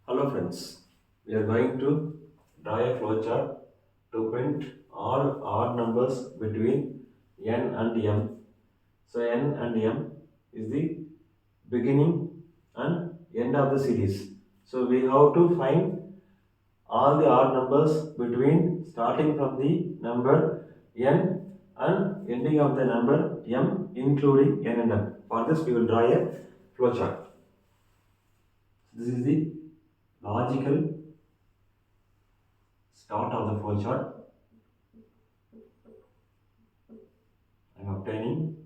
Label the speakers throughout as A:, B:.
A: Hello friends, we are going to draw a flowchart to print all odd numbers between n and m. So n and m is the beginning and end of the series. So we have to find all the odd numbers between starting from the number n and ending of the number m including n and m. For this we will draw a flowchart. This is the logical start of the flowchart. I am obtaining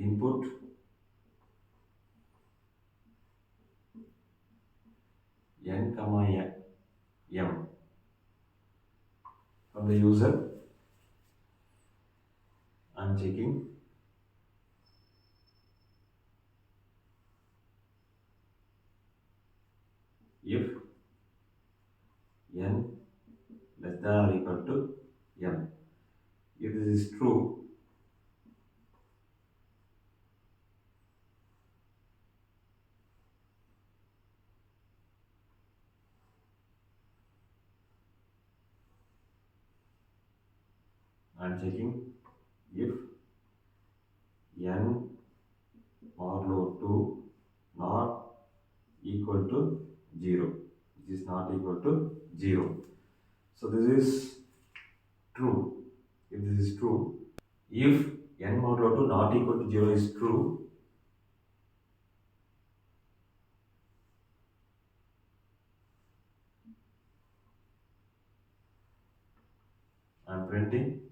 A: input n comma m from the user. I am checking if n less than or equal to m. If this is true, I am checking if n modulo 2 not equal to 0. This is not equal to 0. So this is true. If this is true, if n modulo 2 not equal to 0 is true, I am printing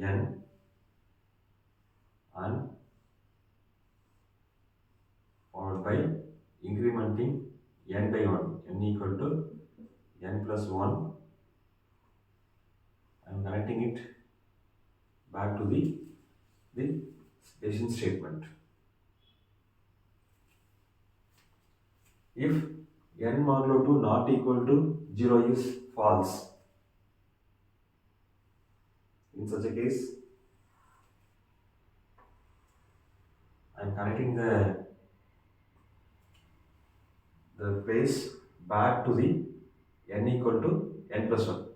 A: n and followed by incrementing n by 1, n equal to n plus 1. I am connecting it back to the decision statement. If n modulo 2 not equal to 0 is false, in such a case, I am connecting the place back to the n equal to n plus 1.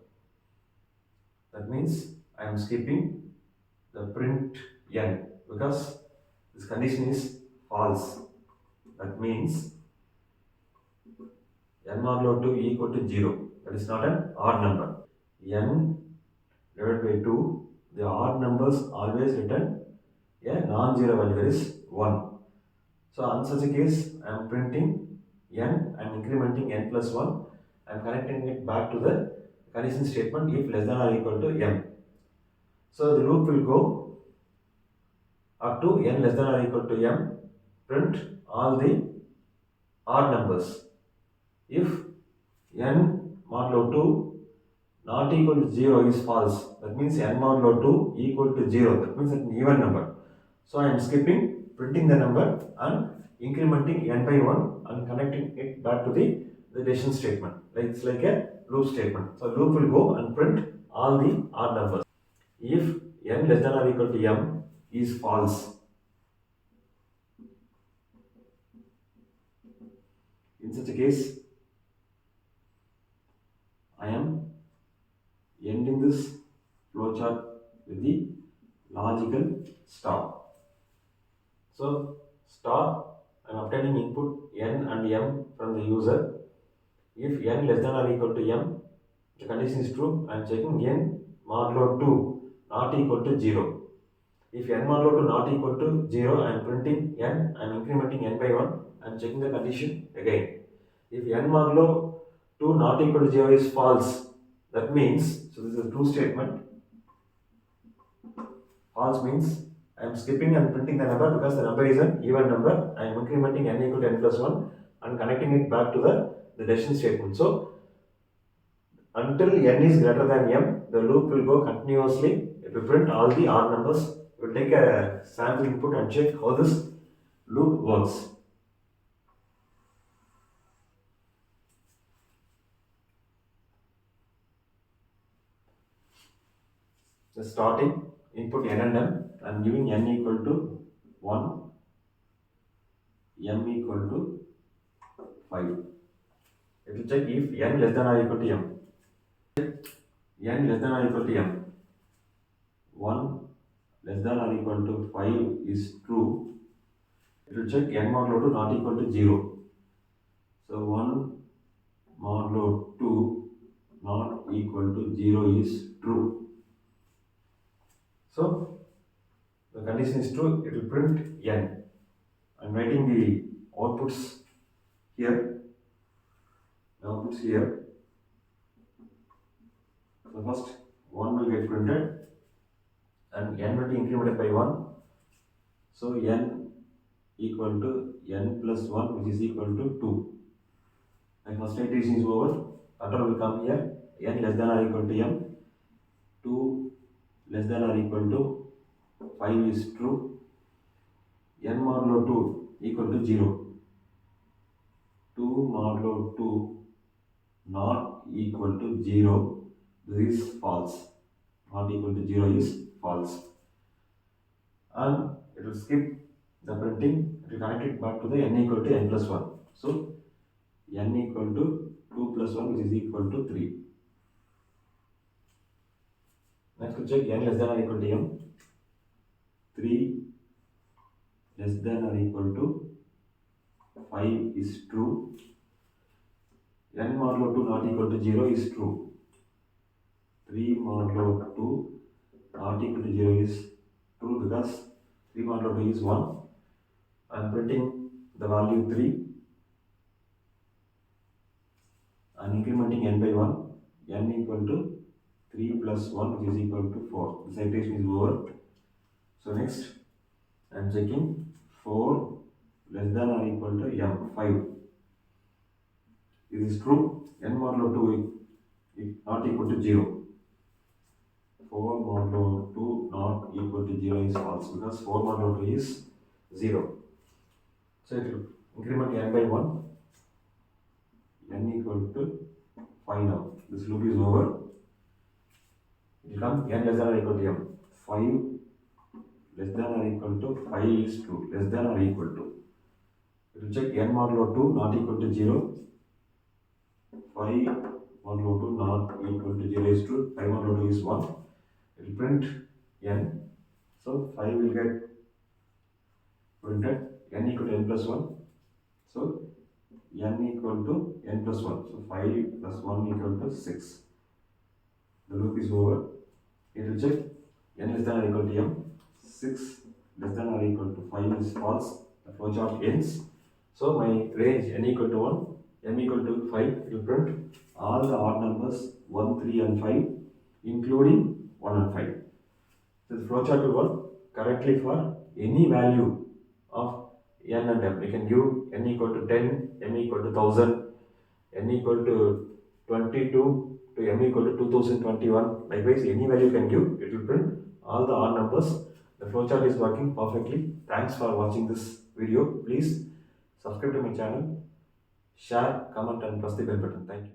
A: That means I am skipping the print n because this condition is false. That means n modulo 2 equal to 0. That is not an odd number. N divided by 2, the odd numbers always return a non-zero value, that is 1. So on such a case, I am printing n, I am incrementing n plus 1, I am connecting it back to the condition statement if less than or equal to m. So the loop will go up to n less than or equal to m, print all the odd numbers. If n modulo 2 not equal to 0 is false, that means n modulo 2 equal to 0, that means it's an even number. So I am skipping printing the number and incrementing n by 1 and connecting it back to the decision statement. Like it's like a loop statement. So loop will go and print all the odd numbers. If n less than or equal to m is false, in such a case, I am ending this flowchart with the logical stop. So stop, I am obtaining input n and m from the user. If n less than or equal to m, the condition is true, I am checking n modulo 2 not equal to 0. If n modulo 2 not equal to 0, I am printing n, I am incrementing n by 1, I am checking the condition again. If n modulo 2 not equal to 0 is false, that means, so this is a true statement. False means I am skipping and printing the number because the number is an even number. I am incrementing n equal to n plus 1 and connecting it back to the decision statement. So until n is greater than m, the loop will go continuously. If we print all the odd numbers, we will take a sample input and check how this loop works. The starting input n and m, and giving n equal to 1, m equal to 5. It will check if n less than or equal to m. N less than or equal to m. 1 less than or equal to 5 is true. It will check n modulo 2 not equal to 0. So 1 modulo 2 not equal to 0 is true. So the condition is true, it will print n. I'm writing the outputs here. The outputs here. So first 1 will get printed and n will be incremented by 1. So n equal to n plus 1, which is equal to 2. And first iteration is over. Control will come here. N less than or equal to m. 2 less than or equal to 5 is true. N modulo 2 equal to 0. 2 modulo 2 not equal to 0. This is false. Not equal to 0 is false. And it will skip the printing. It will connect it back to the n equal to n plus 1. So n equal to 2 plus 1, which is equal to 3. Next we check n less than or equal to m. 3 less than or equal to 5 is true. N modulo 2 not equal to 0 is true. 3 modulo 2 not equal to 0 is true because 3 modulo 2 is 1. I am printing the value 3 and incrementing n by 1. N equal to 3 plus 1, which is equal to 4. This iteration is over. So next I am checking 4 less than or equal to m, 5. This is true. N modulo 2 not equal to 0. 4 modulo 2 not equal to 0 is false because 4 modulo 2 is 0. So it will increment n by 1. N equal to 5 now. This loop is over. It will come n less than or equal to m. 5 less than or equal to 5 is true. Less than or equal to. It will check n modulo 2 not equal to 0. 5 modulo 2 not equal to 0 is true. 5 modulo 2 is 1. It will print n. So 5 will get printed. N equal to n plus 1. So n equal to n plus 1. So 5 plus 1 equal to 6. The loop is over. It will check n less than or equal to m. 6 less than or equal to 5 is false. The flowchart ends. So my range n equal to 1, m equal to 5. It will print all the odd numbers 1, 3 and 5, including 1 and 5. So the flowchart will work correctly for any value of n and m. You can give n equal to 10, m equal to 1000, n equal to 22 to m equal to 2021. Likewise, any value you can give, it will print all the odd numbers. The flowchart is working perfectly. Thanks for watching this video. Please subscribe to my channel, share, comment and press the bell button. Thank you.